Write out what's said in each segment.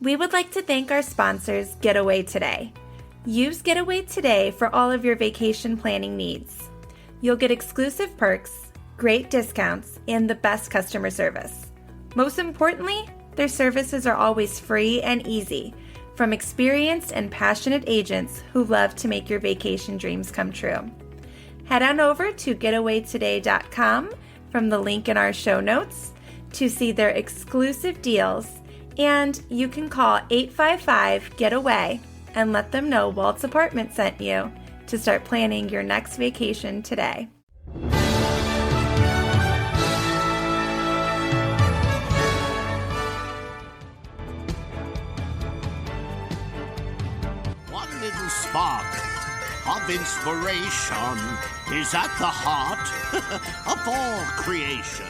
We would like to thank our sponsors, Getaway Today. Use Getaway Today for all of your vacation planning needs. You'll get exclusive perks, great discounts, and the best customer service. Most importantly, their services are always free and easy, from experienced and passionate agents who love to make your vacation dreams come true. Head on over to getawaytoday.com from the link in our show notes to see their exclusive deals, and you can call 855-GET-AWAY and let them know Walt's Apartment sent you to start planning your next vacation today. One little spark of inspiration is at the heart of all creation.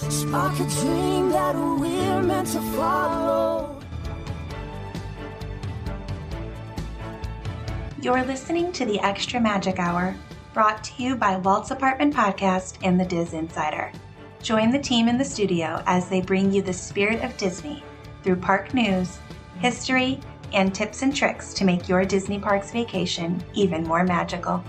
Spark a dream that we're meant to follow. You're listening to the Extra Magic Hour, brought to you by Walt's Apartment Podcast and the Diz Insider. Join the team in the studio as they bring you the spirit of Disney through park news, history, and tips and tricks to make your Disney Parks vacation even more magical.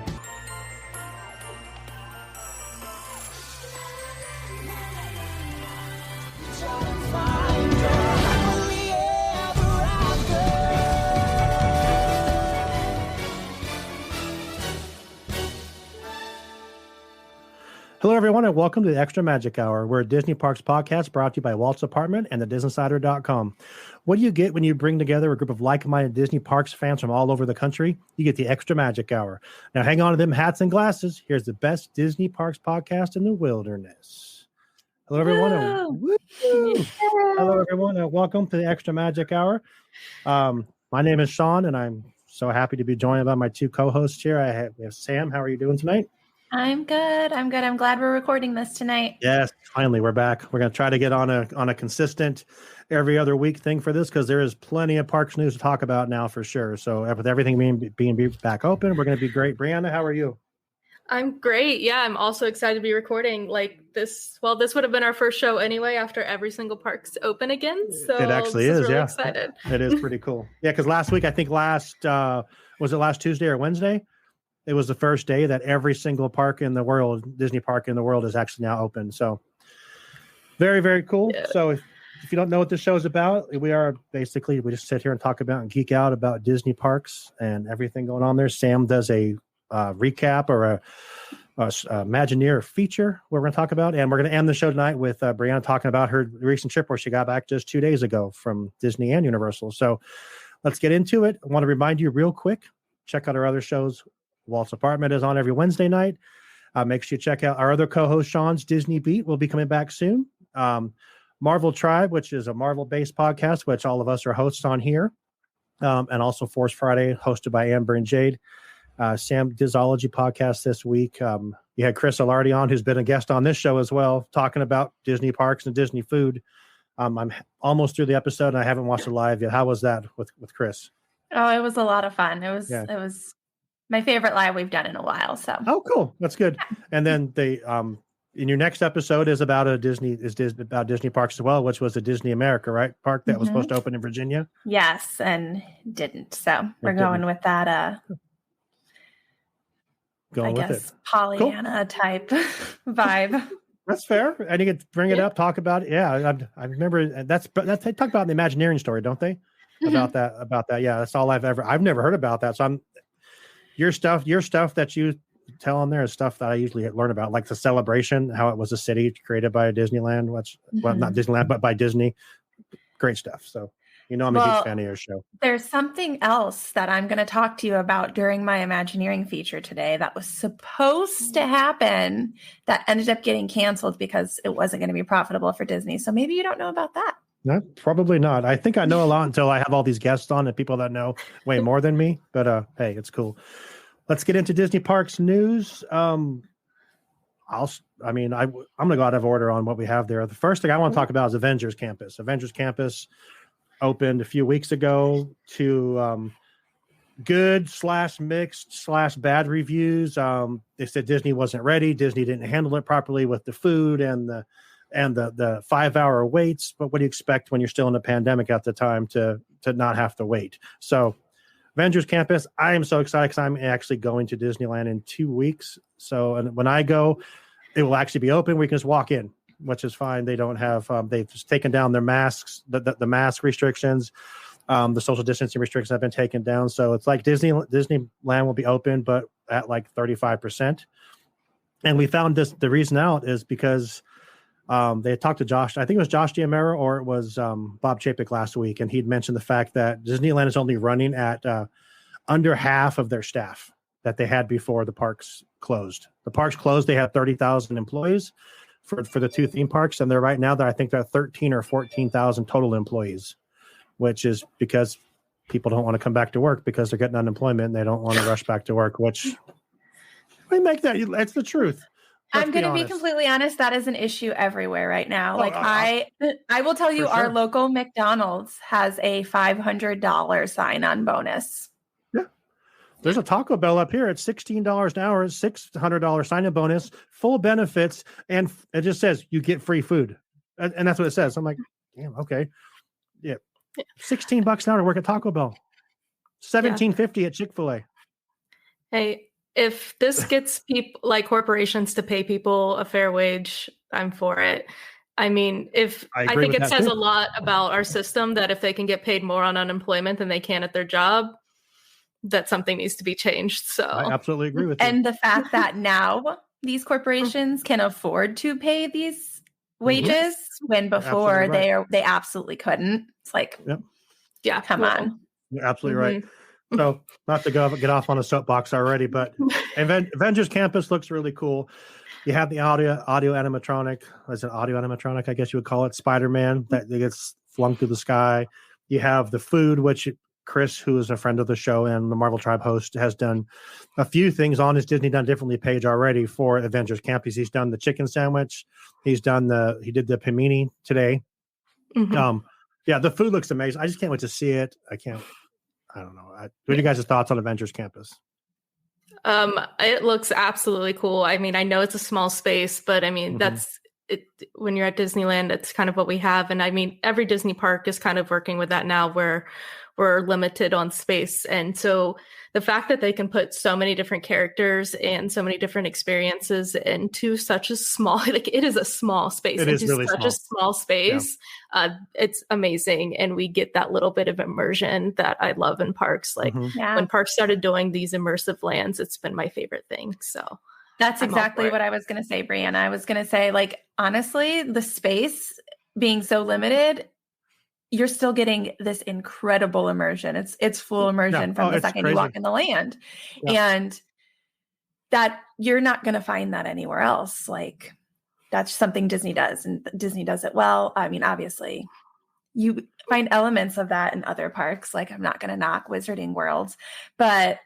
Hello, everyone, and welcome to the Extra Magic Hour. We're a Disney Parks podcast brought to you by Walt's Apartment and thedizinsider.com. What do you get when you bring together a group of like-minded Disney Parks fans from all over the country? You get the Extra Magic Hour. Now, hang on to them hats and glasses. Here's the best Disney Parks podcast in the wilderness. Hello, everyone. Hello, everyone, and welcome to the Extra Magic Hour. My name is Sean, and I'm so happy to be joined by my two co-hosts here. We have Sam. How are you doing tonight? I'm good. I'm glad we're recording this tonight. Yes, finally, we're back. We're going to try to get on a consistent every other week thing for this because there is plenty of parks news to talk about now for sure. So with everything being back open, we're going to be great. Brianna, how are you? I'm great. Yeah, I'm also excited to be recording like this. Well, this would have been our first show anyway after every single park's open again. So it actually is. Really yeah, excited. It is pretty cool. Yeah, because last week, I think was it last Tuesday or Wednesday? It was the first day that every single park in the world, Disney park in the world, is actually now open. So very, very cool. Yeah. So if you don't know what this show is about, we just sit here and talk about and geek out about Disney parks and everything going on there. Sam does a recap or a Imagineer feature where we're going to talk about, and we're going to end the show tonight with Brianna talking about her recent trip where she got back just 2 days ago from Disney and Universal. So let's get into it. I want to remind you real quick, check out our other shows. Walt's Apartment is on every Wednesday night. Make sure you check out our other co-host, Sean's Disney Beat. Will be coming back soon. Marvel Tribe, which is a Marvel-based podcast, which all of us are hosts on here. And also Force Friday, hosted by Amber and Jade. Sam Dizology podcast this week. You had Chris Alardi on, who's been a guest on this show as well, talking about Disney parks and Disney food. I'm almost through the episode, and I haven't watched it live yet. How was that with Chris? Oh, it was a lot of fun. It was my favorite live we've done in a while. So cool. That's good. And then they in your next episode is about Disney parks as well, which was a Disney America, right? Park that was supposed to open in Virginia. Yes, and didn't. So we're going with that Pollyanna type vibe. That's fair. And you can bring it up, talk about it. Yeah. I remember they talk about the Imagineering story, don't they? About that. Yeah. That's all I've never heard about that. So your stuff that you tell on there is stuff that I usually learn about, like the Celebration, how it was a city created by Disneyland, well, not Disneyland, but by Disney. Great stuff. So, I'm a huge fan of your show. There's something else that I'm going to talk to you about during my Imagineering feature today that was supposed to happen that ended up getting canceled because it wasn't going to be profitable for Disney. So maybe you don't know about that. No, probably not. I think I know a lot until I have all these guests on and people that know way more than me. But hey, it's cool. Let's get into Disney Parks news. I'm going to go out of order on what we have there. The first thing I want to talk about is Avengers Campus. Avengers Campus opened a few weeks ago to good/mixed/bad reviews. They said Disney wasn't ready. Disney didn't handle it properly with the food and the and the 5-hour waits. But what do you expect when you're still in a pandemic at the time to not have to wait? So Avengers Campus, I am so excited because I'm actually going to Disneyland in 2 weeks. So and when I go, it will actually be open. We can just walk in, which is fine. They don't have they've just taken down their masks, the mask restrictions. The social distancing restrictions have been taken down. So it's like Disneyland will be open, but at like 35%. And we found the reason out is because they had talked to Josh. I think it was Josh D'Amaro or it was Bob Chapek last week. And he'd mentioned the fact that Disneyland is only running at under half of their staff that they had before the parks closed. The parks closed. They had 30,000 employees for the 2 theme parks. And they're right now, I think they're 13 or 14,000 total employees, which is because people don't want to come back to work because they're getting unemployment and they don't want to rush back to work, which we make that's the truth. I'm going to be completely honest. That is an issue everywhere right now. I will tell you, our local McDonald's has a $500 sign-on bonus. Yeah. There's a Taco Bell up here at $16 an hour, $600 sign-on bonus, full benefits. And it just says you get free food. And that's what it says. I'm like, damn, okay. Yeah. $16 an hour to work at Taco Bell. $17.50 at Chick-fil-A. Hey, if this gets people like corporations to pay people a fair wage, I'm for it. I mean, I think it says a lot about our system that if they can get paid more on unemployment than they can at their job, that something needs to be changed. So I absolutely agree with you. And the fact that now these corporations can afford to pay these wages when before they absolutely couldn't. It's like, yeah, come on. You're absolutely right. So not to get off on a soapbox already, but Avengers Campus looks really cool. You have the audio animatronic, as an audio animatronic, I guess you would call it, Spider-Man that gets flung through the sky. You have the food, which Chris, who is a friend of the show and the Marvel Tribe host, has done a few things on his Disney Done Differently page already for Avengers Campus. He's done the chicken sandwich. He did the panini today. Yeah, the food looks amazing. I just can't wait to see it. I don't know. What are you guys' thoughts on Avengers Campus? It looks absolutely cool. I mean, I know it's a small space, but I mean, that's it. When you're at Disneyland, it's kind of what we have. And I mean, every Disney park is kind of working with that now where we're limited on space. And so the fact that they can put so many different characters and so many different experiences into such a small, like it is a small space. It is really such a small space. Yeah. It's amazing. And we get that little bit of immersion that I love in parks. Like when parks started doing these immersive lands, it's been my favorite thing. So that's exactly what I was going to say, Brianna. I was going to say, like, honestly, the space being so limited, you're still getting this incredible immersion. It's full immersion from the second you walk in the land. And that you're not going to find that anywhere else. Like that's something Disney does, and Disney does it well. I mean, obviously you find elements of that in other parks. Like I'm not going to knock Wizarding World, but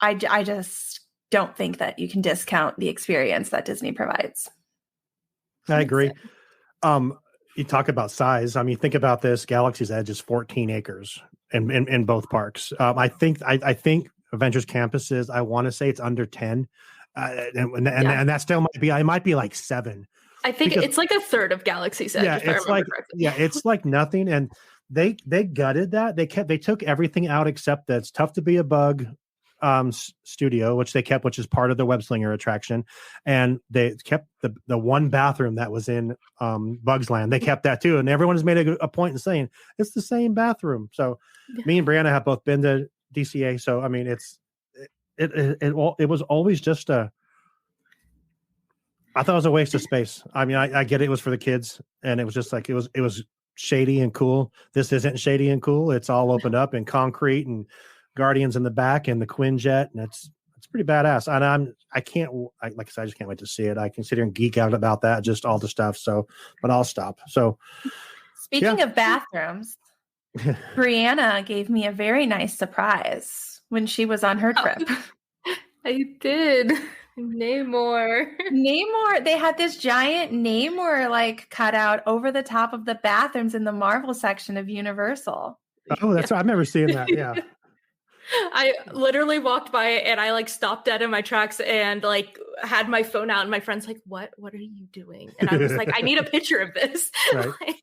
I just don't think that you can discount the experience that Disney provides. I agree. You talk about size. I mean, think about this. Galaxy's Edge is 14 acres in both parks. I think Avengers Campus is, I want to say it's under 10. And that still might be like 7. I think it's like a third of Galaxy's Edge. It's like nothing. And they gutted that. They took everything out except that it's Tough to Be a Bug studio, which they kept, which is part of the Web Slinger attraction, and they kept the one bathroom that was in Bugs Land. They kept that too, and everyone has made a point in saying it's the same bathroom. So me and Brianna have both been to DCA, so I mean it was always just I thought it was a waste of space. I mean, I get it was for the kids, and it was just like it was shady and cool. This isn't shady and cool. It's all opened up and concrete and Guardians in the back and the Quinjet, and it's pretty badass. And I just can't wait to see it. I can sit here and geek out about that, just all the stuff. So, but I'll stop. So, speaking of bathrooms, Brianna gave me a very nice surprise when she was on her trip. I did. Namor. They had this giant Namor like cut out over the top of the bathrooms in the Marvel section of Universal. Oh, that's right. I've never seen that. Yeah. I literally walked by it and I like stopped dead in my tracks and like had my phone out and my friend's like, what are you doing? And I was like, I need a picture of this. Right.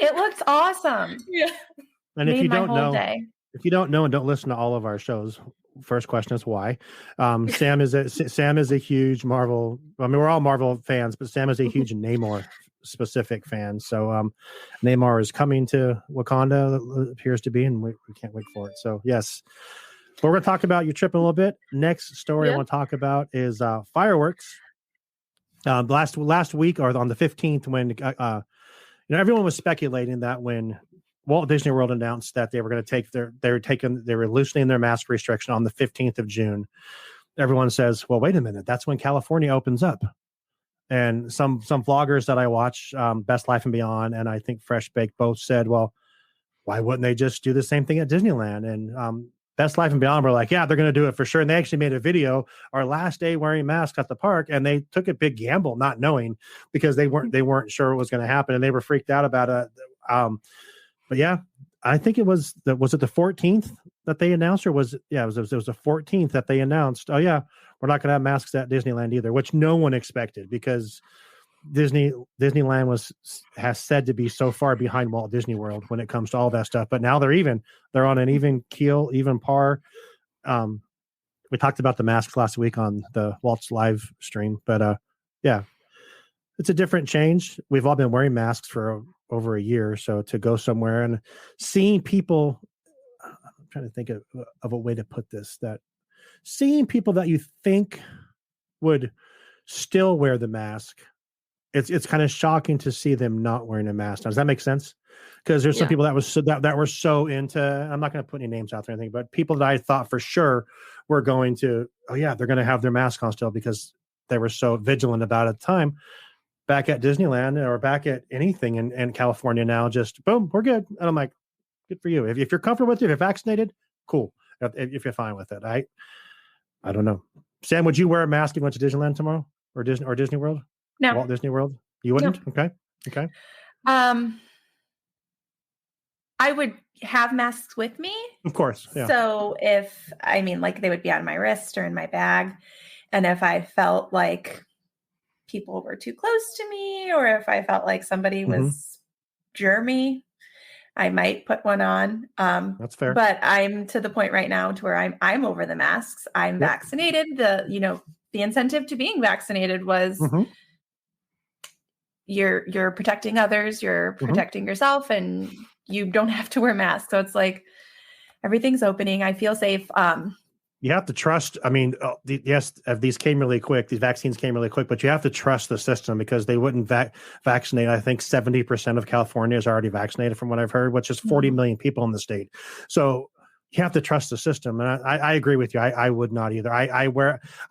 It looks awesome. Yeah. And if Made you my don't whole know, day. if you don't know and don't listen to all of our shows, first question is why. Sam is a huge Marvel. I mean, we're all Marvel fans, but Sam is a huge Namor specific fan. So Namor is coming to Wakanda, it appears to be, and we can't wait for it. So yes, but we're going to talk about your trip in a little bit. Next story I want to talk about is fireworks. Last week or on the 15th, when everyone was speculating that when Walt Disney World announced that they were going to take they were loosening their mask restriction on the 15th of June. Everyone says, well, wait a minute, that's when California opens up. And some vloggers that I watch, Best Life and Beyond, and I think Fresh Baked both said, well, why wouldn't they just do the same thing at Disneyland? And Best Life and Beyond were like, yeah, they're going to do it for sure. And they actually made a video our last day wearing masks at the park, and they took a big gamble not knowing, because they weren't sure what was going to happen, and they were freaked out about it. But yeah, I think it was it the 14th that they announced, or was it was the 14th that they announced, oh yeah, we're not going to have masks at Disneyland either, which no one expected, because Disneyland has said to be so far behind Walt Disney World when it comes to all that stuff. But now they're on an even keel, even par. We talked about the masks last week on the Walt's live stream, but yeah, it's a different change. We've all been wearing masks for over a year, so to go somewhere and seeing people, I'm trying to think of a way to put this, that seeing people that you think would still wear the mask, it's kind of shocking to see them not wearing a mask. Now, does that make sense? Because there's some people that were so into, I'm not going to put any names out there or anything, but people that I thought for sure were going to, oh yeah, they're going to have their mask on still, because they were so vigilant about it at the time. Back at Disneyland or back at anything in California now, just boom, we're good. And I'm like, good for you. If you're comfortable with it, if you're vaccinated, cool. If you're fine with it, I don't know. Sam, would you wear a mask if you went to Disneyland tomorrow or Disney World? No. Walt Disney World? You wouldn't? No. Okay. I would have masks with me. Of course. Yeah. So they would be on my wrist or in my bag. And if I felt like people were too close to me, or if I felt like somebody was germy, I might put one on. That's fair. But I'm to the point right now to where I'm over the masks. I'm vaccinated. The incentive to being vaccinated was you're protecting others, you're protecting yourself, and you don't have to wear masks. So it's like everything's opening. I feel safe. You have to trust. I mean, these came really quick. These vaccines came really quick, but you have to trust the system, because they wouldn't vaccinate. I think 70% of California is already vaccinated, from what I've heard, which is 40 million people in the state. So you have to trust the system. And I agree with you. I would not either. I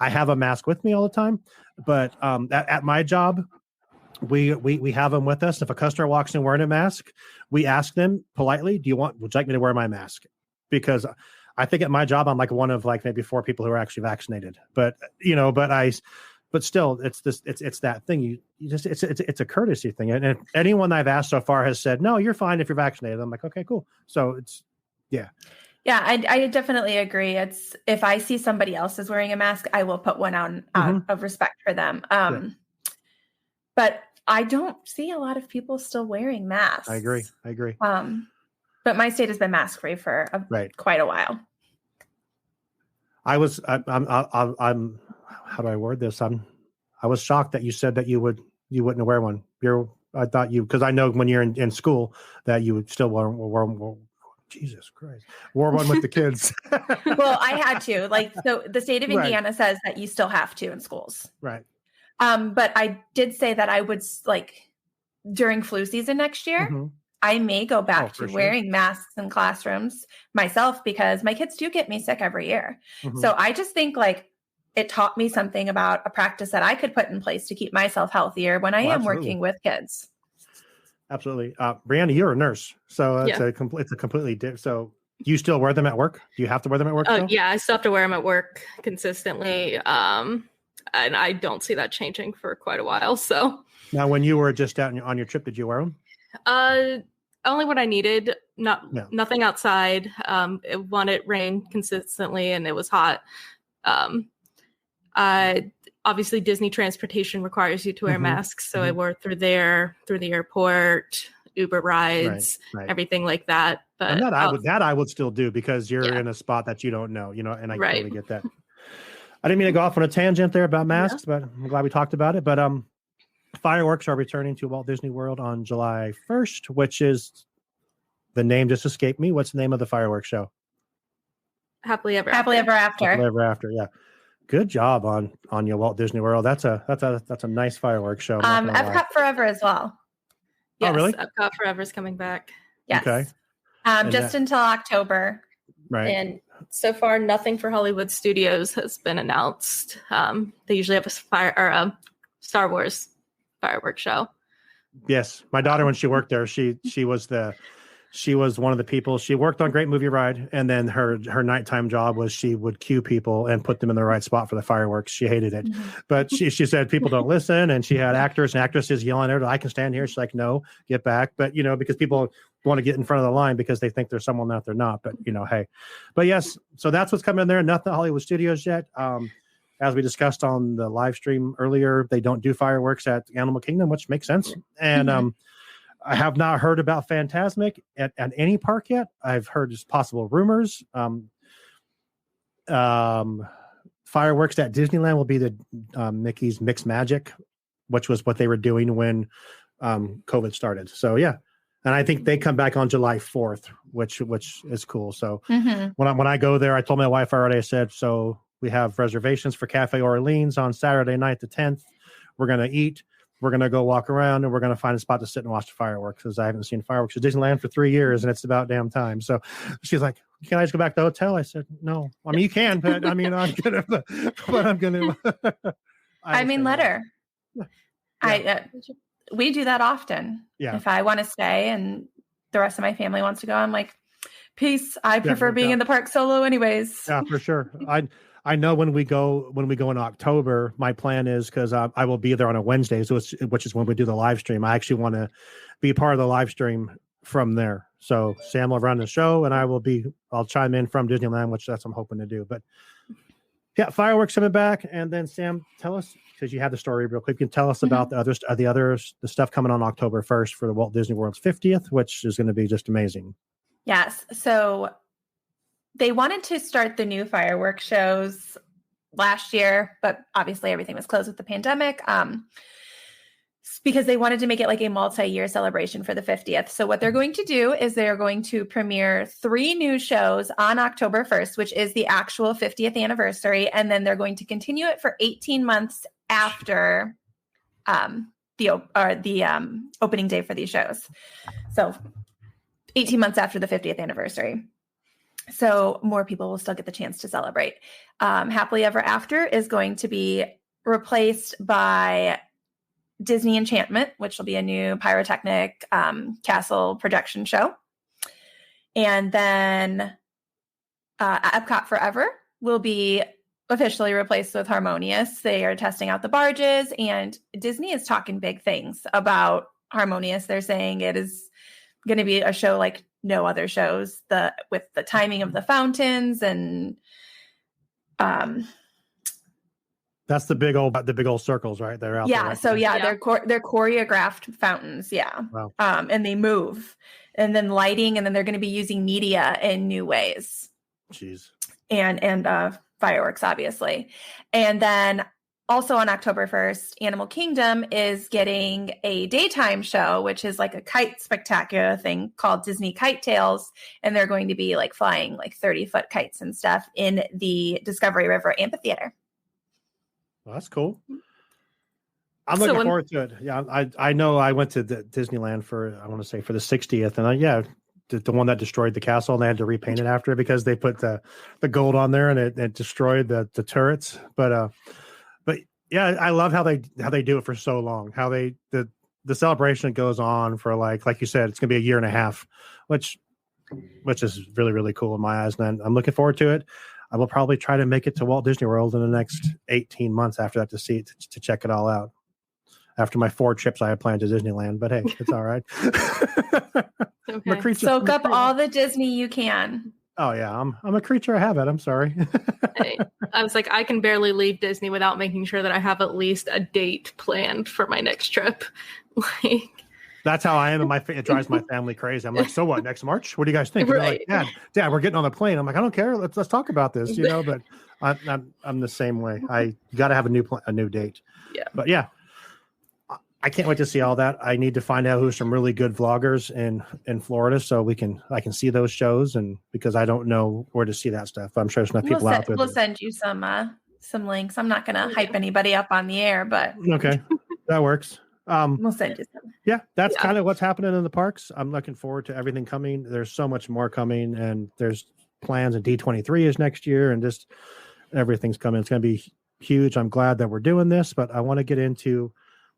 have a mask with me all the time, but at my job, we have them with us. If a customer walks in wearing a mask, we ask them politely, would you like me to wear my mask? Because I think at my job, I'm like one of maybe 4 people who are actually vaccinated, but still it's that thing. It's a courtesy thing. And anyone I've asked so far has said, no, you're fine if you're vaccinated. I'm like, okay, cool. So it's, yeah. Yeah, I definitely agree. It's, if I see somebody else is wearing a mask, I will put one out of respect for them. But I don't see a lot of people still wearing masks. I agree. But my state has been mask free for quite a while. I'm how do I word this? I was shocked that you said that you wouldn't wear one. I thought because I know when you're in school that you would still wear Jesus Christ, wore one with the kids. Well, I had to, so the state of Indiana says that you still have to in schools. Right. But I did say that I would during flu season next year, I may go back to wearing masks in classrooms myself, because my kids do get me sick every year. So I just think it taught me something about a practice that I could put in place to keep myself healthier when I am working with kids. Absolutely. Brianna, you're a nurse, so it's a completely different. So do you still wear them at work? Do you have to wear them at work? Yeah, I still have to wear them at work consistently. And I don't see that changing for quite a while. So now, when you were just out on your trip, did you wear them? only what I needed. Nothing outside. It rained consistently, and it was hot. Obviously, Disney transportation requires you to wear masks, so I wore it through the airport, Uber rides, everything like that. But and I would still do, because you're in a spot that you don't know, and I totally get that. I didn't mean to go off on a tangent there about masks, but I'm glad we talked about it. But fireworks are returning to Walt Disney World on July 1st, which is, the name just escaped me. What's the name of the fireworks show? Happily Ever After. Happily Ever After. Yeah. Good job on your Walt Disney World. That's a nice fireworks show. Epcot Forever as well. Yes, oh, really? Epcot Forever is coming back. Yes. Okay. Just until October. Right. And so far, nothing for Hollywood Studios has been announced. They usually have a Star Wars fireworks show. Yes, my daughter, when she worked there, she was one of the people. She worked on Great Movie Ride, and then her nighttime job was she would cue people and put them in the right spot for the fireworks. She hated it, but she said people don't listen, and she had actors and actresses yelling at her, "I can stand here." She's like, "No, get back!" But because people want to get in front of the line because they think there's someone that they're not. But hey, but yes, so that's what's coming in there. Nothing Hollywood Studios yet. As we discussed on the live stream earlier, they don't do fireworks at Animal Kingdom, which makes sense. And I have not heard about Fantasmic at any park yet. I've heard just possible rumors. Fireworks at Disneyland will be the Mickey's Mixed Magic, which was what they were doing when COVID started. So yeah, and I think they come back on July 4th, which is cool. So when I go there, I told my wife already. I said, so we have reservations for Cafe Orleans on Saturday night, the 10th. We're gonna eat. We're going to go walk around, and we're going to find a spot to sit and watch the fireworks, because I haven't seen fireworks at Disneyland for 3 years, and it's about damn time. So she's like, "Can I just go back to the hotel?" I said, "No. I mean, you can, but I'm going to, let her. Yeah. We do that often. Yeah. If I want to stay and the rest of my family wants to go, I'm like, peace. I prefer being in the park solo anyways. Yeah, for sure. I know when we go in October, my plan is, because I will be there on a Wednesday, which is when we do the live stream. I actually want to be part of the live stream from there. So Sam will run the show, and I'll chime in from Disneyland, which that's what I'm hoping to do. But yeah, fireworks coming back. And then Sam, tell us, because you have the story real quick, you can tell us about the stuff coming on October 1st for the Walt Disney World's 50th, which is going to be just amazing. Yes. So they wanted to start the new fireworks shows last year, but obviously everything was closed with the pandemic, because they wanted to make it like a multi-year celebration for the 50th. So what they're going to do is they're going to premiere 3 new shows on October 1st, which is the actual 50th anniversary. And then they're going to continue it for 18 months after the opening day for these shows. So 18 months after the 50th anniversary. So more people will still get the chance to celebrate. Happily Ever After is going to be replaced by Disney Enchantment, which will be a new pyrotechnic castle projection show. And then Epcot Forever will be officially replaced with Harmonious. They are testing out the barges, and Disney is talking big things about Harmonious. They're saying it is going to be a show like no other shows, with the timing of the fountains and that's the big old circles, right? They're out there. Yeah. So they're choreographed fountains. Yeah. Wow. And they move, and then lighting, and then they're going to be using media in new ways. Jeez. And fireworks, obviously. And then also on October 1st, Animal Kingdom is getting a daytime show, which is like a kite spectacular thing called Disney Kite Tales. And they're going to be like flying like 30-foot kites and stuff in the Discovery River Amphitheater. Well, that's cool. I'm looking forward to it. Yeah, I know I went to Disneyland for the 60th. And the one that destroyed the castle, and they had to repaint it after it because they put the gold on there, and it destroyed the turrets. But yeah, I love how they do it for so long. How the celebration goes on for like you said, it's gonna be a year and a half, which is really, really cool in my eyes. And I'm looking forward to it. I will probably try to make it to Walt Disney World in the next 18 months after that to check it all out. after my 4 trips I had planned to Disneyland. But hey, it's all right. I'm a Okay. creature. Soak up all the Disney you can. Oh yeah, I'm a creature of habit. I'm sorry. I was like, I can barely leave Disney without making sure that I have at least a date planned for my next trip. Like, That's how I am, and it drives my family crazy. I'm like, so what? Next March? What do you guys think? And they're Right. like, Dad, we're getting on the plane. I'm like, I don't care. Let's talk about this, But I'm the same way. You got to have a new date. Yeah. But yeah, I can't wait to see all that. I need to find out who's some really good vloggers in Florida, so I can see those shows, and because I don't know where to see that stuff. I'm sure there's enough people out there. We'll send you some links. I'm not gonna hype anybody up on the air, but Okay, that works. we'll send you some. Yeah, that's kind of what's happening in the parks. I'm looking forward to everything coming. There's so much more coming, and there's plans, and D23 is next year, and just everything's coming. It's going to be huge. I'm glad that we're doing this, but I want to get into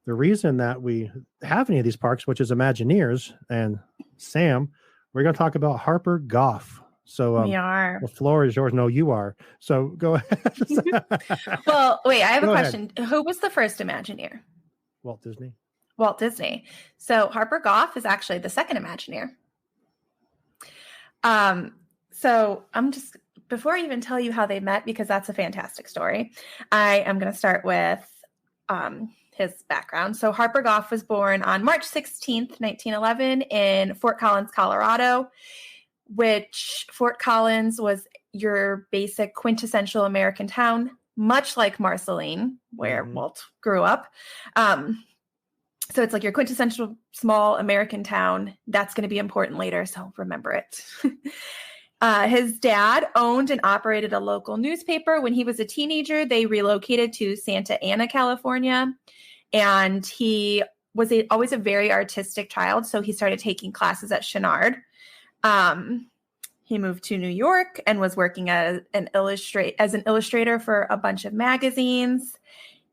the reason that we have any of these parks, which is Imagineers. And Sam, we're going to talk about Harper Goff. So We are. the floor is yours. No, you are. So go ahead. Well, wait, I have a Go question. Who was the first Imagineer? Walt Disney. Walt Disney. So Harper Goff is actually the second Imagineer. So I'm just, before I even tell you how they met, because that's a fantastic story, I am going to start with his background. So Harper Goff was born on March 16th, 1911 in Fort Collins, Colorado, which Fort Collins was your basic quintessential American town, much like Marceline, where Walt grew up. So it's like your quintessential small American town. That's going to be important later, so remember it. His dad owned and operated a local newspaper. When he was a teenager, they relocated to Santa Ana, California, and he was always a very artistic child, so he started taking classes at Chouinard. He moved to New York and was working as an illustrator for a bunch of magazines.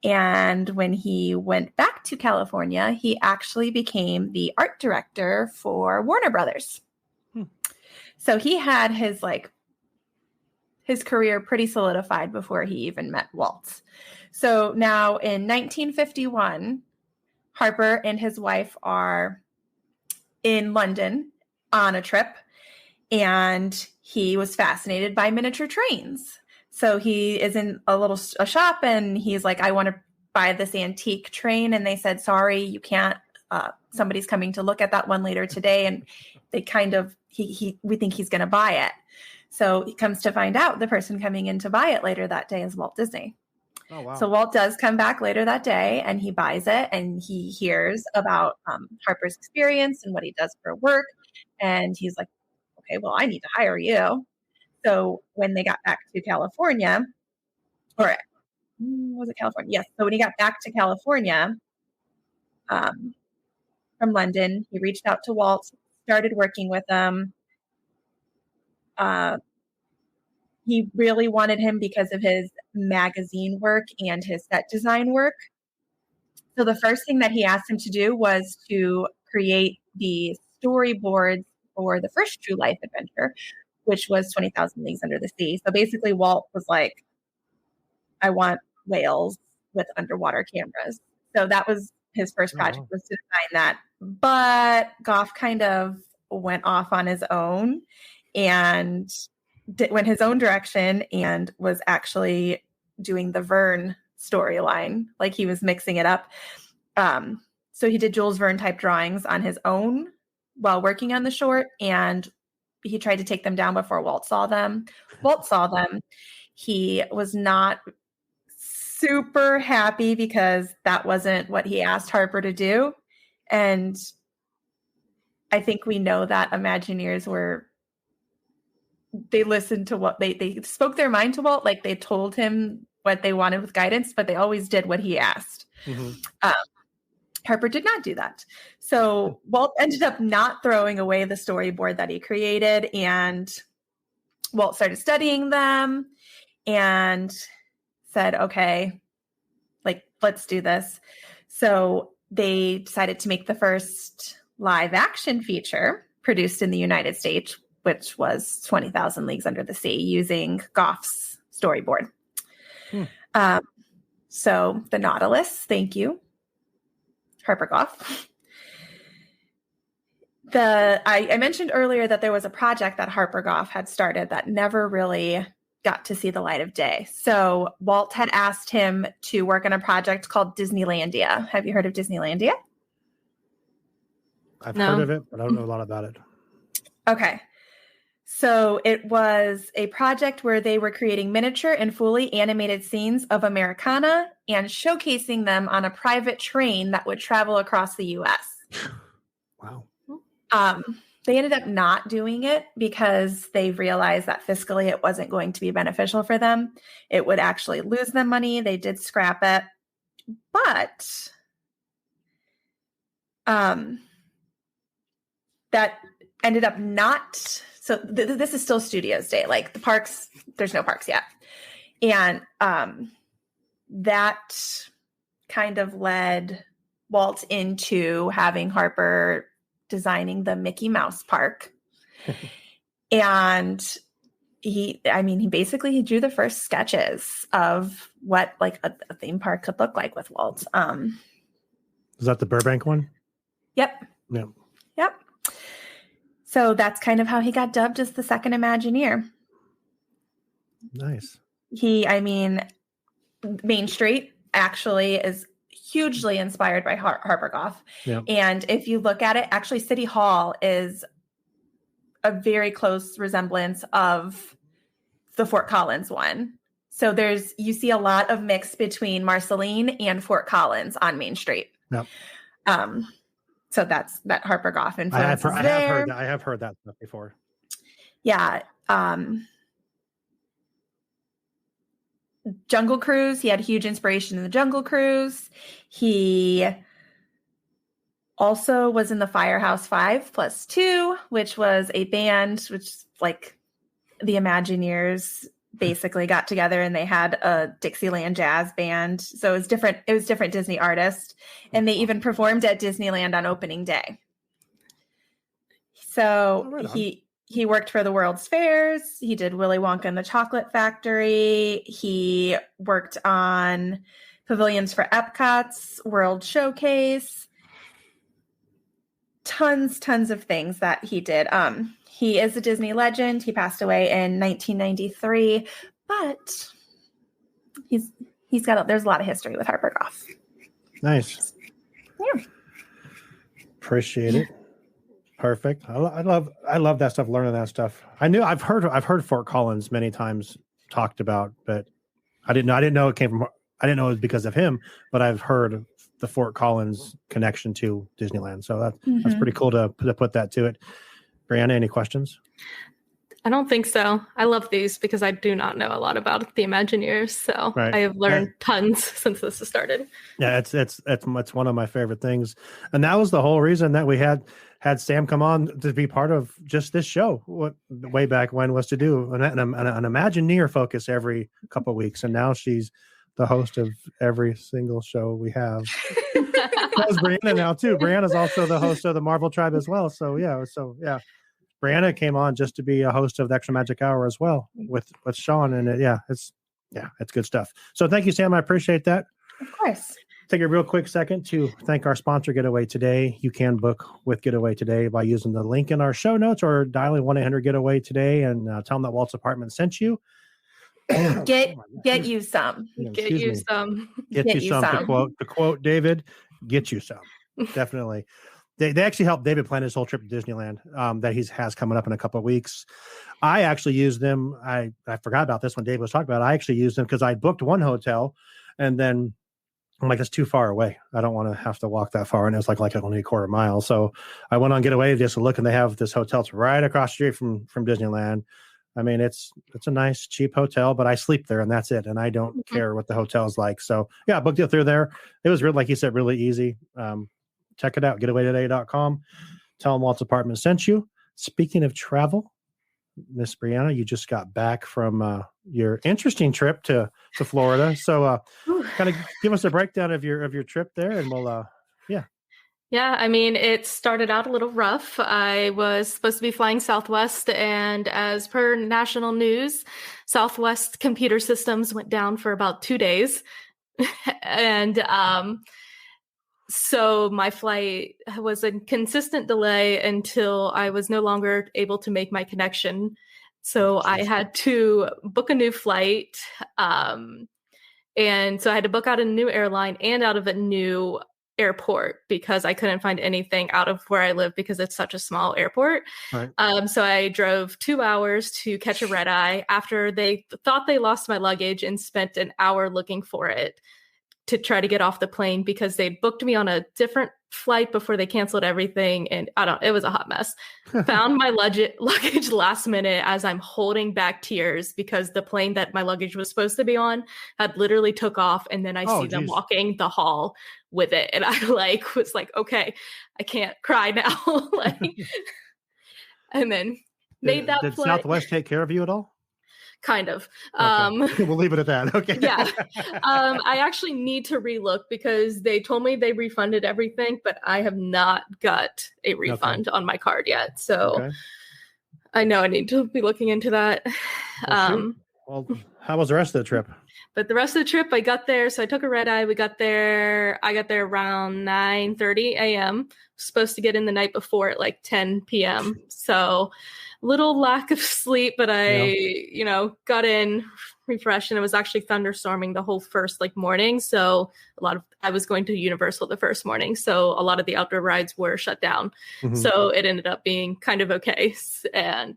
And when he went back to California, he actually became the art director for Warner Brothers. So he had his career pretty solidified before he even met Walt. So now in 1951, Harper and his wife are in London on a trip, and he was fascinated by miniature trains. So he is in a shop, and he's like, I want to buy this antique train. And they said, sorry, you can't. Somebody's coming to look at that one later today. And they we think he's going to buy it. So he comes to find out the person coming in to buy it later that day is Walt Disney. Oh, wow. So Walt does come back later that day, and he buys it, and he hears about Harper's experience and what he does for work. And he's like, okay, well, I need to hire you. So when they got back to California, or was it California? Yes. So when he got back to California from London, he reached out to Walt, started working with him. He really wanted him because of his magazine work and his set design work. So the first thing that he asked him to do was to create the storyboards for the first True Life adventure, which was 20,000 Leagues Under the Sea. So basically Walt was like, I want whales with underwater cameras. So that was his first project, was to design that. But Goff kind of went off on his own and went his own direction and was actually doing the Verne storyline. Like, he was mixing it up. So he did Jules Verne type drawings on his own while working on the short, and he tried to take them down before Walt saw them. Walt saw them. He was not super happy because that wasn't what he asked Harper to do. And I think we know that Imagineers they listened to what they spoke their mind to Walt. Like, they told him what they wanted with guidance, but they always did what he asked. Harper did not do that. So Walt ended up not throwing away the storyboard that he created, and Walt started studying them and said, okay, let's do this. So they decided to make the first live action feature produced in the United States, which was 20,000 Leagues Under the Sea, using Goff's storyboard. So the Nautilus, thank you. Harper Goff. I mentioned earlier that there was a project that Harper Goff had started that never really got to see the light of day. So Walt had asked him to work on a project called Disneylandia. Have you heard of Disneylandia? I've heard of it, but I don't know a lot about it. Okay. So it was a project where they were creating miniature and fully animated scenes of Americana and showcasing them on a private train that would travel across the U.S. Wow. They ended up not doing it because they realized that fiscally it wasn't going to be beneficial for them. It would actually lose them money. They did scrap it. But that ended up not. So this is still Studios Day. Like the parks, there's no parks yet. And that kind of led Walt into having Harper designing the Mickey Mouse park. And he drew the first sketches of what like a theme park could look like with Walt. Is that the Burbank one? Yep. Yeah. Yep. So that's kind of how he got dubbed as the second Imagineer. Nice. Main Street actually is hugely inspired by Harper Goff. Yeah. And if you look at it, actually City Hall is a very close resemblance of the Fort Collins one. So you see a lot of mix between Marceline and Fort Collins on Main Street. Yep. So that's that Harper Goff influence. I have heard that stuff before. Yeah. Jungle Cruise. He had huge inspiration in the Jungle Cruise. He also was in the Firehouse 5+2, which was a band, which like the Imagineers basically got together and they had a Dixieland jazz band. So it was different. It was different Disney artists, and they even performed at Disneyland on opening day. So he worked for the World's Fairs. He did Willy Wonka and the Chocolate Factory. He worked on pavilions for Epcot's World Showcase. Tons of things that he did. He is a Disney legend. He passed away in 1993, but there's a lot of history with Harper Goff. Nice. Yeah. Appreciate it. Perfect. I love that stuff, learning that stuff. I've heard Fort Collins many times talked about, but I didn't know it came from, I didn't know it was because of him, but I've heard the Fort Collins connection to Disneyland. So that's pretty cool to put that to it. Brianna, any questions? I don't think so. I love these because I do not know a lot about the Imagineers, so right. I have learned tons since this has started. Yeah, it's one of my favorite things, and that was the whole reason that we had Sam come on to be part of just this show. What way back when was to do an Imagineer focus every couple of weeks, and now she's the host of every single show we have. That's Brianna now too. Brianna's also the host of the Marvel Tribe as well. So yeah. Brianna came on just to be a host of the Extra Magic Hour as well with Sean, and it's good stuff. So thank you, Sam. I appreciate that. Of course. Take a real quick second to thank our sponsor, Getaway Today. You can book with Getaway Today by using the link in our show notes or dialing 1-800-GETAWAY today and tell them that Walt's Apartment sent you. Get you some. Get you some. Get you some. To quote David, get you some. Definitely. They actually helped David plan his whole trip to Disneyland that he has coming up in a couple of weeks. I actually used them. I forgot about this when David was talking about it. I actually used them because I booked one hotel and then I'm like, it's too far away. I don't want to have to walk that far. And it was like only a quarter mile. So I went on Getaway just to look, and they have this hotel right across the street from Disneyland. I mean, it's a nice, cheap hotel, but I sleep there and that's it. And I don't care what the hotel's like. So yeah, I booked it through there. It was really, like you said, really easy. Check it out, getawaytoday.com. Tell them Walt's Apartment sent you. Speaking of travel, Miss Brianna, you just got back from your interesting trip to Florida. So kind of give us a breakdown of your trip there, and we'll Yeah, I mean, it started out a little rough. I was supposed to be flying Southwest, and as per national news, Southwest computer systems went down for about 2 days. And So my flight was a consistent delay until I was no longer able to make my connection. So I had to book a new flight. And so I had to book out a new airline and out of a new airport because I couldn't find anything out of where I live because it's such a small airport. Right. So I drove 2 hours to catch a red eye after they thought they lost my luggage and spent an hour looking for it to try to get off the plane because they booked me on a different flight before they canceled everything. And it was a hot mess. Found my luggage last minute as I'm holding back tears because the plane that my luggage was supposed to be on had literally took off. And then I see them walking the hall with it. And I was like, okay, I can't cry now. And then made that did flight. Southwest take care of you at all? Kind of. Okay. We'll leave it at that. Okay. Yeah. I actually need to relook because they told me they refunded everything, but I have not got a refund on my card yet. So I know I need to be looking into that. Well, how was the rest of the trip? But the rest of the trip, I got there. So I took a red eye. I got there around 9:30 a.m. Supposed to get in the night before at like 10 p.m. So little lack of sleep, but I, got in, refreshed, and it was actually thunderstorming the whole first morning. So I was going to Universal the first morning. So a lot of the outdoor rides were shut down. Mm-hmm. So it ended up being kind of okay. And,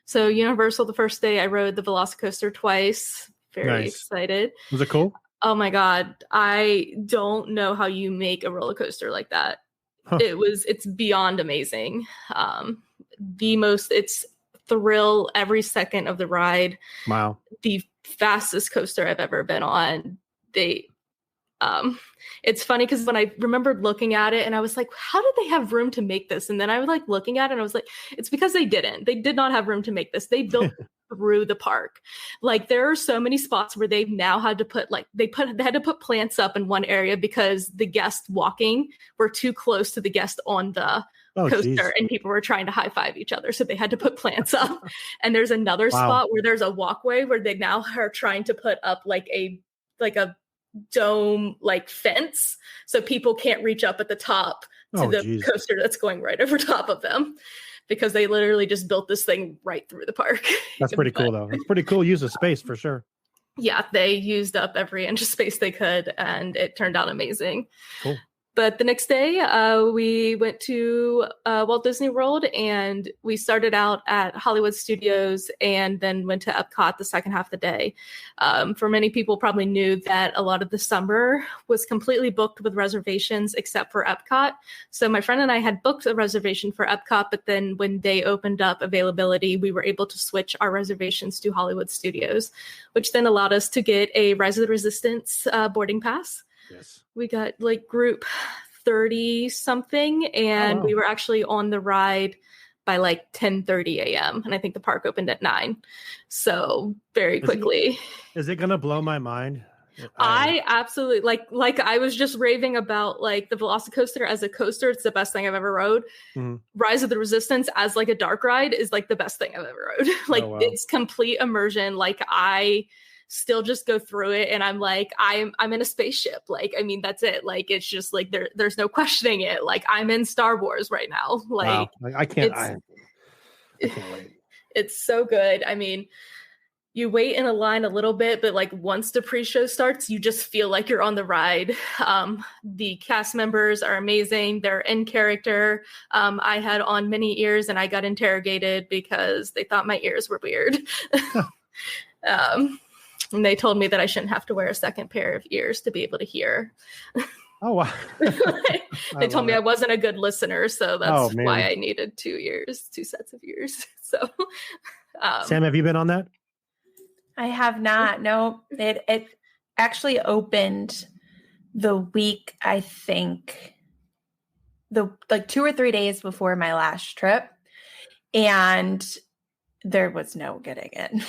so Universal, the first day I rode the Velocicoaster twice. Very excited. Was it cool? Oh my God. I don't know how you make a roller coaster like that. Huh. It's beyond amazing. It's thrill every second of the ride. Wow. The fastest coaster I've ever been on. It's funny because when I remembered looking at it and I was like, how did they have room to make this? And then I was looking at it and I was like, it's because they did not have room to make this. They built through the park. There are so many spots where they've now had to put they had to put plants up in one area because the guests walking were too close to the guest on the coaster and people were trying to high five each other. So they had to put plants up. And there's another spot where there's a walkway where they now are trying to put up a dome fence so people can't reach up at the top to the coaster that's going right over top of them because they literally just built this thing right through the park. That's pretty cool though. It's pretty cool use of space for sure. Yeah, they used up every inch of space they could and it turned out amazing. Cool. But the next day, we went to Walt Disney World and we started out at Hollywood Studios and then went to Epcot the second half of the day. For many people probably knew that a lot of the summer was completely booked with reservations except for Epcot. So my friend and I had booked a reservation for Epcot, but then when they opened up availability, we were able to switch our reservations to Hollywood Studios, which then allowed us to get a Rise of the Resistance boarding pass. Yes. We got group 30 something and we were actually on the ride by 10:30 a.m. and I think the park opened at 9. So very quickly. Is it going to blow my mind? I absolutely I was just raving about the Velocicoaster as a coaster. It's the best thing I've ever rode. Mm-hmm. Rise of the Resistance as a dark ride is the best thing I've ever rode. It's complete immersion. I still just go through it and I'm I'm in a spaceship. That's it. It's just there's no questioning it. I'm in Star Wars right now. Wow. I can't wait. It's so good. You wait in a line a little bit, but once the pre-show starts, you just feel you're on the ride. The cast members are amazing. They're in character. I had on many ears and I got interrogated because they thought my ears were weird. And they told me that I shouldn't have to wear a second pair of ears to be able to hear. Oh, wow. They told me I wasn't a good listener. So that's why I needed 2 sets of ears. So, Sam, have you been on that? I have not. No, it actually opened the week, I think, 2 or 3 days before my last trip. And there was no getting in.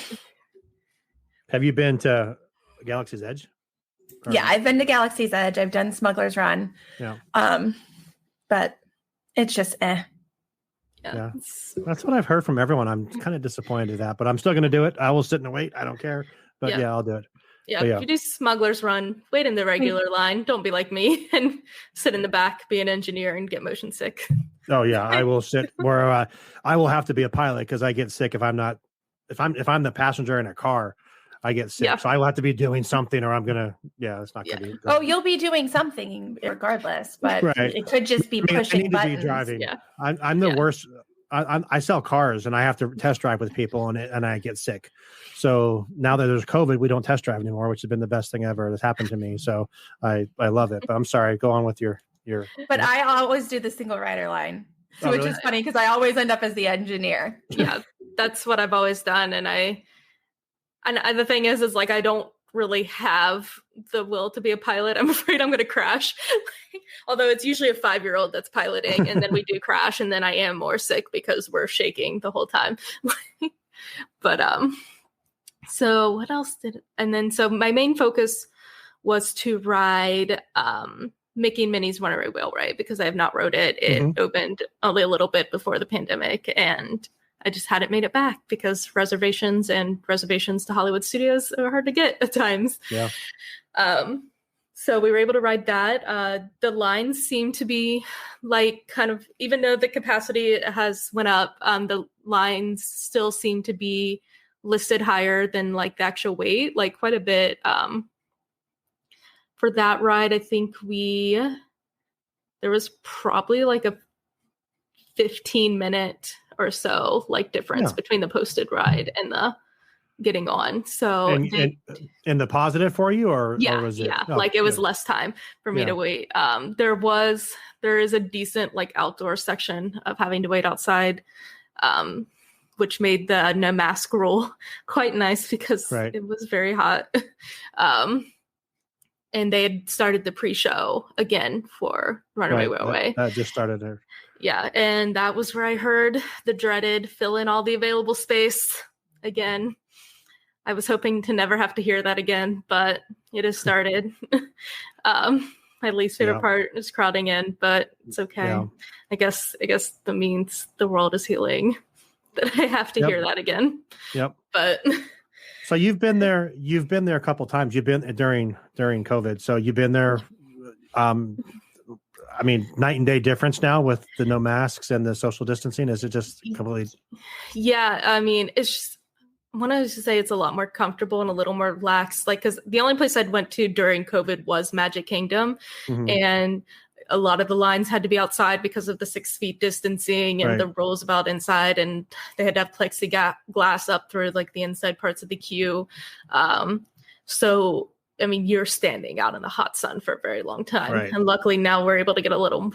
Have you been to Galaxy's Edge? Yeah, I've been to Galaxy's Edge. I've done Smuggler's Run. Yeah. But it's just Yeah. That's what I've heard from everyone. I'm kind of disappointed in that, but I'm still going to do it. I will sit and wait. I don't care. But yeah, I'll do it. Yeah, if you do Smuggler's Run, wait in the regular line. Don't be like me and sit in the back, be an engineer, and get motion sick. Oh yeah, I will sit where I will have to be a pilot because I get sick if I'm the passenger in a car, I get sick. Yeah. So I will have to be doing something, or I'm gonna. Yeah, it's not gonna be. Oh, you'll be doing something regardless, but Right. it could just be pushing I need buttons. to be driving. Yeah. I'm the worst. I sell cars and I have to test drive with people and I get sick. So now that there's COVID, we don't test drive anymore, which has been the best thing ever that's happened to me. So I love it. But I'm sorry. Go on with your. But I always do the single rider line, which really? is funny because I always end up as the engineer. Yeah, that's what I've always done, and the thing is like I don't really have the will to be a pilot. I'm afraid I'm going to crash. Although it's usually a 5-year-old that's piloting, and then we do crash, and then I am more sick because we're shaking the whole time. But so what else so my main focus was to ride Mickey and Minnie's Runaway Railway because I have not rode it. It opened only a little bit before the pandemic, and I just hadn't made it back because reservations to Hollywood studios are hard to get at times. Yeah. So we were able to ride that. The lines seem to be like kind of, even though the capacity has went up, the lines still seem to be listed higher than like the actual weight, like quite a bit. For that ride, I think there was probably like a 15-minute or so like difference between the posted ride and the getting on. So and the positive for you or was it? Yeah, Oh, like it was less time for me to wait. There is a decent like outdoor section of having to wait outside, which made the no mask rule quite nice because it was very hot. And they had started the pre-show again for Runaway Railway. That just started there. Yeah, and that was where I heard the dreaded fill in all the available space again. I was hoping to never have to hear that again, but it has started. My least favorite part is crowding in, but it's okay. Yeah. I guess that means the world is healing. That I have to hear that again. Yep. But so you've been there a couple times. You've been during COVID. So you've been there. I mean, night and day difference now with the no masks and the social distancing. Is it just completely? Yeah, I mean, it's just, I want to say it's a lot more comfortable and a little more relaxed. Like, because the only place I'd went to during COVID was Magic Kingdom, and a lot of the lines had to be outside because of the 6 feet distancing and the rules about inside, and they had to have plexiglass up through like the inside parts of the queue. So, I mean, you're standing out in the hot sun for a very long time. Right. And luckily now we're able to get a little,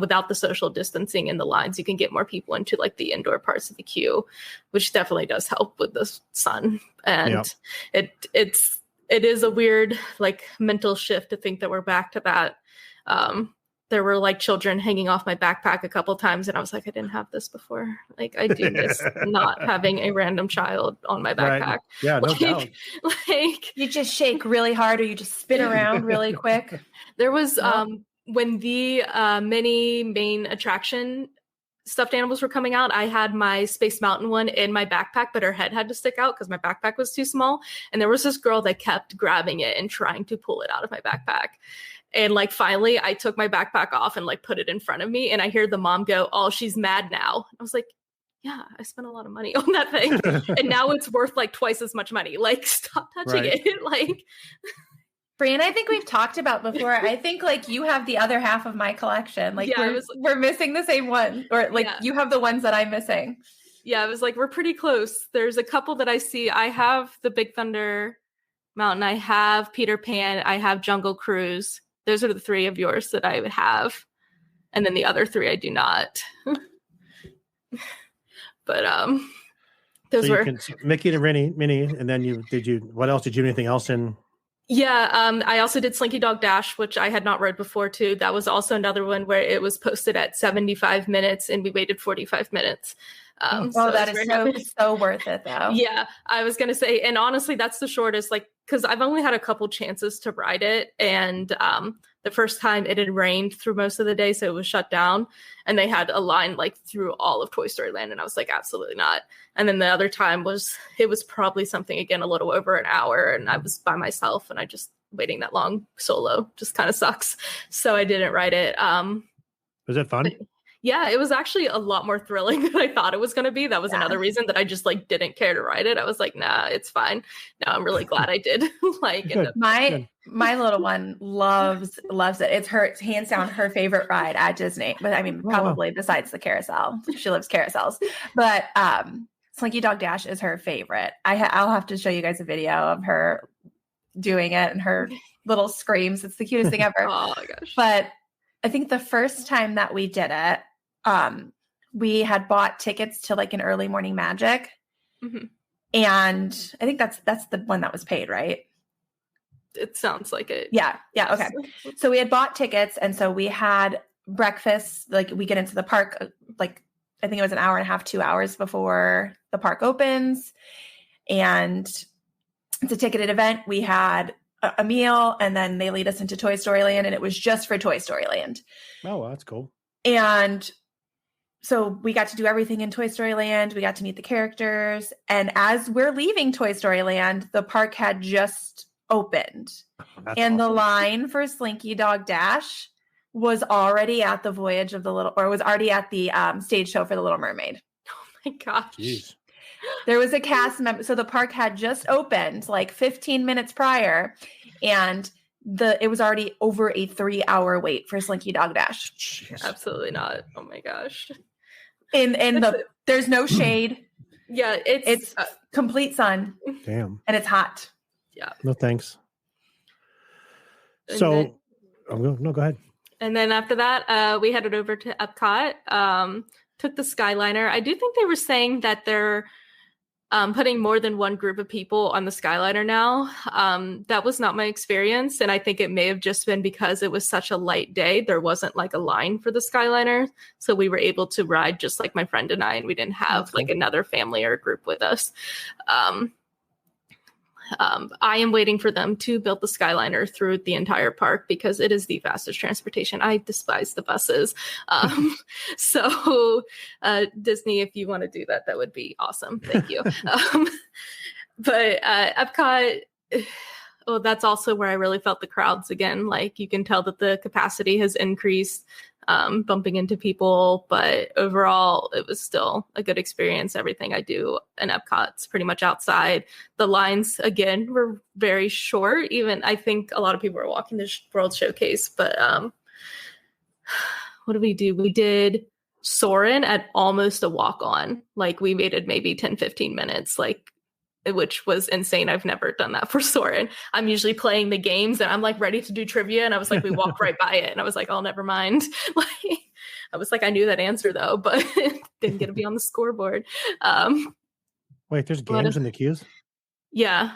without the social distancing in the lines, you can get more people into like the indoor parts of the queue, which definitely does help with the sun. And it is a weird like mental shift to think that we're back to that. There were like children hanging off my backpack a couple times, and I was like, I didn't have this before. Like, I do miss not having a random child on my backpack. Right. Yeah, no doubt. Like you just shake really hard, or you just spin around really quick. There was when the mini main attraction stuffed animals were coming out, I had my Space Mountain one in my backpack, but her head had to stick out because my backpack was too small. And there was this girl that kept grabbing it and trying to pull it out of my backpack. And like finally I took my backpack off and like put it in front of me, and I hear the mom go, "Oh, she's mad now." I was like, yeah, I spent a lot of money on that thing. And now it's worth like twice as much money. Like, stop touching it. Like, Brian, I think we've talked about before. I think like you have the other half of my collection. Like we're missing the same one, or like you have the ones that I'm missing. Yeah, I was like, we're pretty close. There's a couple that I see. I have the Big Thunder Mountain. I have Peter Pan. I have Jungle Cruise. Those are the 3 of yours that I would have. And then the other 3 I do not. But those were Mickey and Minnie, and then what else did you do? Anything else in? Yeah, I also did Slinky Dog Dash, which I had not rode before too. That was also another one where it was posted at 75 minutes and we waited 45 minutes. So that is so worth it though. Yeah, I was going to say, and honestly, that's the shortest, like, because I've only had a couple chances to ride it. And The first time it had rained through most of the day, so it was shut down, and they had a line like through all of Toy Story Land, and I was like, absolutely not. And then the other time was probably something, again, a little over an hour, and I was by myself, and I just waiting that long solo just kind of sucks. So I didn't ride it. Was it fun? Yeah, it was actually a lot more thrilling than I thought it was going to be. That was another reason that I just like didn't care to ride it. I was like, nah, it's fine. No, I'm really glad I did. My little one loves it. It's her hands down her favorite ride at Disney. But I mean, probably besides the carousel. She loves carousels. But Slinky Dog Dash is her favorite. I'll have to show you guys a video of her doing it and her little screams. It's the cutest thing ever. Oh my gosh. But I think the first time that we did it, we had bought tickets to like an early morning magic. Mm-hmm. And I think that's the one that was paid, right? It sounds like it. Yeah. Okay. So we had bought tickets. And so we had breakfast, like we get into the park, like I think it was an hour and a half, 2 hours before the park opens. And it's a ticketed event. We had a meal, and then they lead us into Toy Story Land, and it was just for Toy Story Land. Oh, well, that's cool. And so we got to do everything in Toy Story Land. We got to meet the characters. And as we're leaving Toy Story Land, the park had just opened. That's and the awesome. line for Slinky Dog Dash was already at the voyage of the was already at the stage show for the Little Mermaid. Oh my gosh. Jeez. There was a cast member. So the park had just opened like 15 minutes prior, and it was already over a 3-hour wait for Slinky Dog Dash. Jeez. Absolutely not. Oh my gosh. There's no shade. Yeah, It's complete sun. Damn. And it's hot. Yeah. No thanks. And So, no, go ahead. And then after that, we headed over to Epcot, took the Skyliner. I do think they were saying that they're putting more than one group of people on the Skyliner now. That was not my experience. And I think it may have just been because it was such a light day. There wasn't like a line for the Skyliner. So we were able to ride just like my friend and I, and we didn't have like another family or group with us. I am waiting for them to build the Skyliner through the entire park because it is the fastest transportation. I despise the buses. So Disney, if you want to do that, that would be awesome. Thank you. But Epcot, well, that's also where I really felt the crowds again. Like you can tell that the capacity has increased, bumping into people, but overall it was still a good experience. Everything I do in Epcot's pretty much outside. The lines again were very short. Even I think a lot of people were walking the World Showcase, but what did we do? We did Soarin' at almost a walk on. Like we waited maybe 10-15 minutes, which was insane. I've never done that for Soarin'. I'm usually playing the games and I'm like ready to do trivia. And I was like, we walked right by it. And I was like, oh, never mind. I was like, I knew that answer though, but didn't get to be on the scoreboard. Wait, there's games in the queues? Yeah,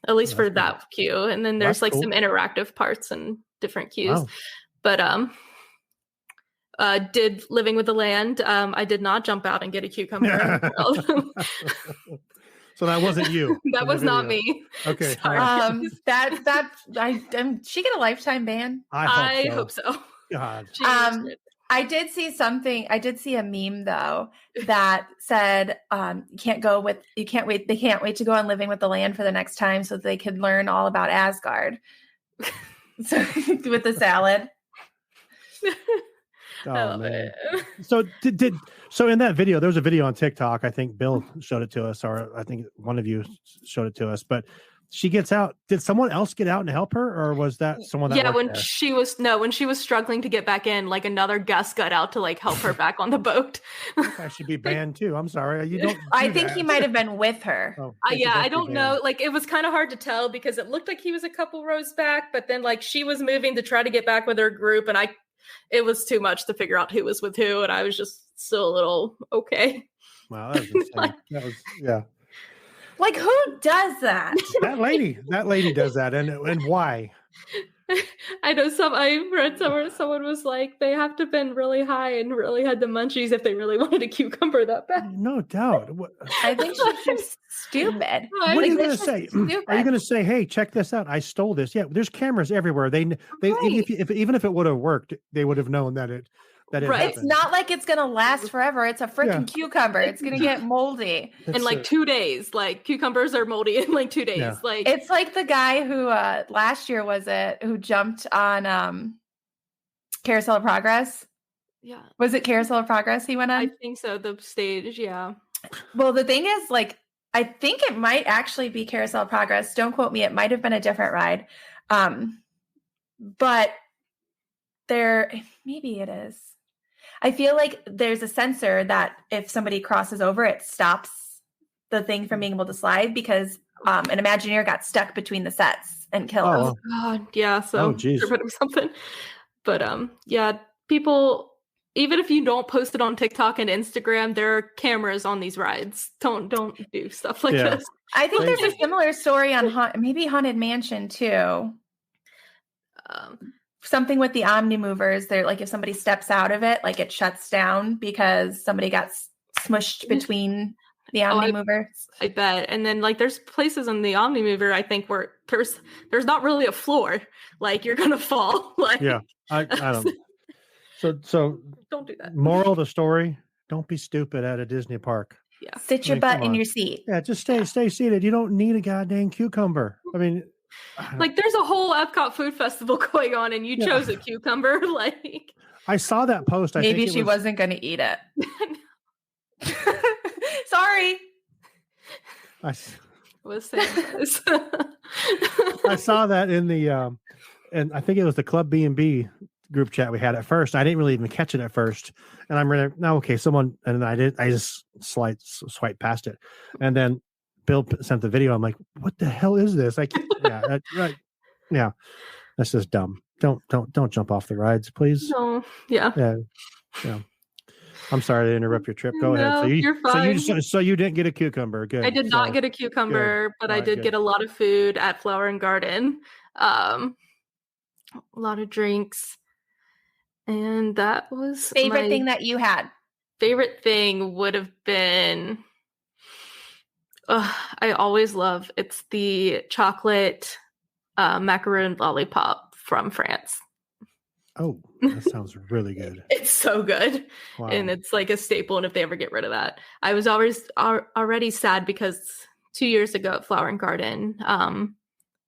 at least for that queue. And then there's That's like cool. some interactive parts and different queues. Wow. But did Living with the Land. I did not jump out and get a cucumber. So that wasn't you. That was not me. Okay. Sorry. She get a lifetime ban? I hope so. God. I did see something. I did see a meme though that said, they can't wait to go on Living with the Land for the next time so they could learn all about Asgard. So with the salad. Oh man. So so in that video, there was a video on TikTok. I think Bill showed it to us, or I think one of you showed it to us. But she gets out. Did someone else get out and help her, or was that someone that? Yeah, when she was struggling to get back in, like another guest got out to like help her back on the boat. I should be banned too. I'm sorry. You don't. I think he might have been with her. Oh, Yeah, I don't know. Like it was kind of hard to tell because it looked like he was a couple rows back, but then like she was moving to try to get back with her group, and it was too much to figure out who was with who, and I was just still a little okay. Wow, that was insane. That was Like who does that? that lady does that, and why? I know I read somewhere someone was like they have to have been really high and really had the munchies if they really wanted a cucumber that bad. No doubt. I think she's just stupid. What What are you Like, going to that's say? just stupid. Are you going to say, "Hey, check this out! I stole this"? Yeah, there's cameras everywhere. They Right. even if it would have worked, they would have known that it Right. happened. It's not like it's gonna last forever. It's a freaking cucumber. It's gonna get moldy. In It's, like 2 days, like cucumbers are moldy in like 2 days. Yeah. Like It's like the guy who last year who jumped on Carousel of Progress. yeah, Was it Carousel of Progress he went I on? think so. The stage, yeah. Well, the thing is, like, I think it might actually be Carousel of Progress. Don't quote me. It might have been a different ride. But maybe it is. I feel like there's a sensor that if somebody crosses over, it stops the thing from being able to slide because an Imagineer got stuck between the sets and killed Oh, him. God, yeah. So Oh, geez. there better be something. But yeah, people, even if you don't post it on TikTok and Instagram, there are cameras on these rides. Don't do stuff like Yeah. this. I think there's a similar story on maybe Haunted Mansion too. Something with the Omni movers. They're like if somebody steps out of it, like it shuts down because somebody got smushed between the Omni movers. I bet. And then like there's places in the Omni Mover, I think, where there's not really a floor. Like you're gonna fall. Like yeah. I don't. So don't do that. moral of the story: don't be stupid at a Disney park. Yeah. Sit your I mean, butt come in on. your seat. Yeah, just stay seated. You don't need a goddamn cucumber. I mean, Like there's a whole Epcot food festival going on and you Yeah. chose a cucumber. Like I saw that post. I Maybe think she wasn't going to eat it. Sorry. I was saying this. I saw that in the and I think it was the Club B&B group chat we had at first. I didn't really even catch it at first, and I'm really no okay. Someone and I just swipe past it, and then Bill sent the video. I'm like, what the hell is this? Like, yeah, right, yeah, that's just dumb. Don't jump off the rides, please. No, yeah. Yeah. I'm sorry to interrupt your trip. Go ahead. No, So you're fine. So you didn't get a cucumber. Good. I did not get a cucumber, but I Alright, did good. get a lot of food at Flower and Garden. A lot of drinks. And that was Favorite my thing that you had? favorite thing would have been I always love it's the chocolate macaroon lollipop from France. Oh, that sounds really good. It's so good. Wow. And it's like a staple. And if they ever get rid of that, I was always already sad because 2 years ago at Flower and Garden,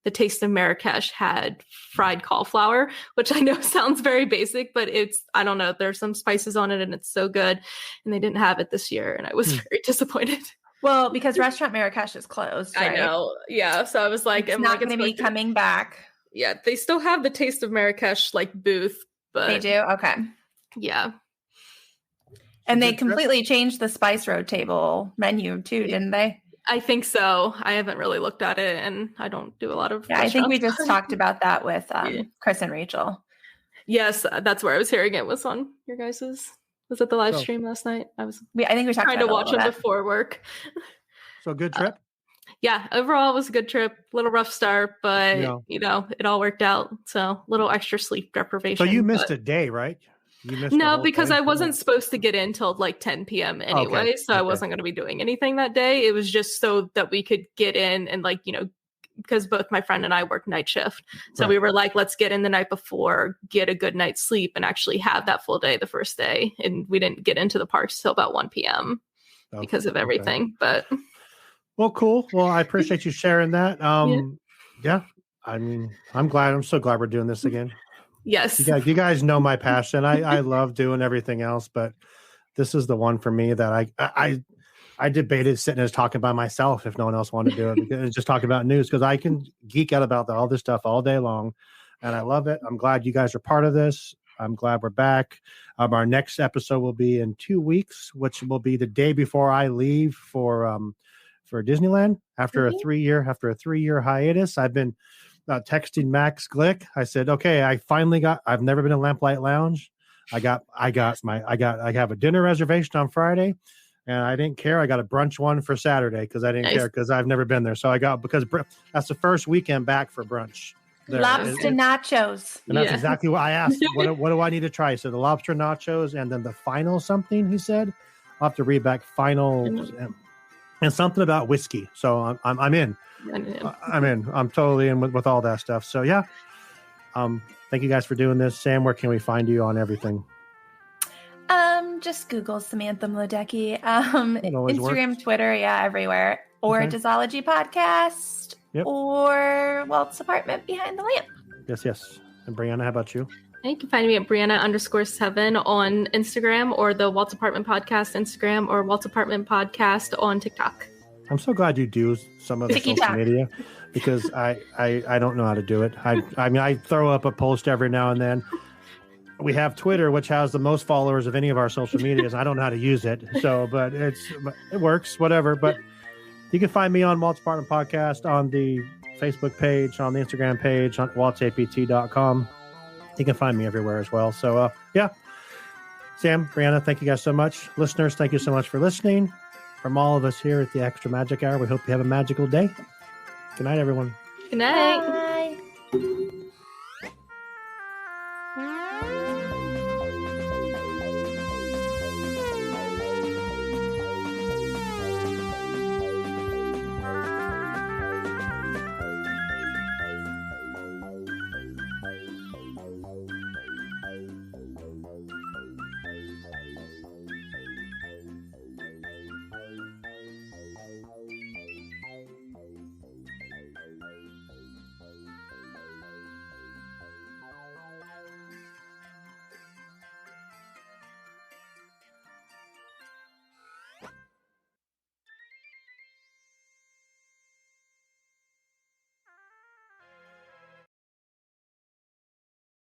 the Taste of Marrakesh had fried cauliflower, which I know sounds very basic, but I don't know, there's some spices on it and it's so good. And they didn't have it this year. And I was very disappointed. Well, because Restaurant Marrakesh is closed. Right? I know. Yeah. So I was like, It's not going to be coming back. Yeah. They still have the Taste of Marrakesh like booth, but They do? Okay. yeah. And they Good trip. completely changed the Spice Road table menu too, didn't they? I think so. I haven't really looked at it and I don't do a lot of Yeah, I think we restaurants. just talked about that with Yeah. Chris and Rachel. Yes, that's where I was hearing it was on your guys's. Was it the live So- stream last night? I was I think we talked trying to about watch it a them little bit. before work. So good trip. Yeah, overall it was a good trip. Little rough start, but Yeah. it all worked out. So little extra sleep deprivation. So you missed but- a day, right? You missed the No, whole because day? I wasn't supposed to get in till like 10 p.m. anyway, Okay, so I okay. wasn't going to be doing anything that day. It was just so that we could get in and because both my friend and I work night shift. So we Right. were like, let's get in the night before, get a good night's sleep and actually have that full day the first day. And we didn't get into the parks till about 1 p.m. Okay, because of okay. everything. But Well, cool. Well, I appreciate you sharing that. Yeah. I mean, I'm so glad we're doing this again. yes. You guys know my passion. I love doing everything else, but this is the one for me that I debated sitting and talking by myself if no one else wanted to do it, because just talking about news, because I can geek out about all this stuff all day long, and I love it. I'm glad you guys are part of this. I'm glad we're back. Our next episode will be in 2 weeks, which will be the day before I leave for Disneyland after a 3-year hiatus. I've been texting Max Glick. I said, okay, I've never been to Lamplight Lounge. I have a dinner reservation on Friday, and I didn't care. I got a brunch one for Saturday because I didn't Nice. care because I've never been there. So because that's the first weekend back for brunch. there. Lobster nachos. And that's Yeah. exactly what I asked. What do I need to try? So the lobster nachos, and then the final something he said. I'll have to read back final and something about whiskey. So I'm in. I'm in. I'm totally in with all that stuff. So yeah. Thank you guys for doing this. Sam, where can we find you on everything? Just Google Samantha Mlodecki. always Instagram, works. Twitter, everywhere. Or Okay. Disology Podcast. Yep. Or Walt's Apartment Behind the Lamp. Yes. And Brianna, how about you? You can find me at Brianna_7 on Instagram, or the Walt's Apartment Podcast Instagram, or Walt's Apartment Podcast on TikTok. I'm so glad you do some of the TikTok. social media because I don't know how to do it. I mean, I throw up a post every now and then. We have Twitter, which has the most followers of any of our social medias. I don't know how to use it. So, but it works, whatever. But you can find me on Walt's Apartment Podcast on the Facebook page, on the Instagram page, on waltsapt.com. You can find me everywhere as well. So, yeah. Sam, Brianna, thank you guys so much. Listeners, thank you so much for listening. From all of us here at the Extra Magic Hour, we hope you have a magical day. Good night, everyone. Good night.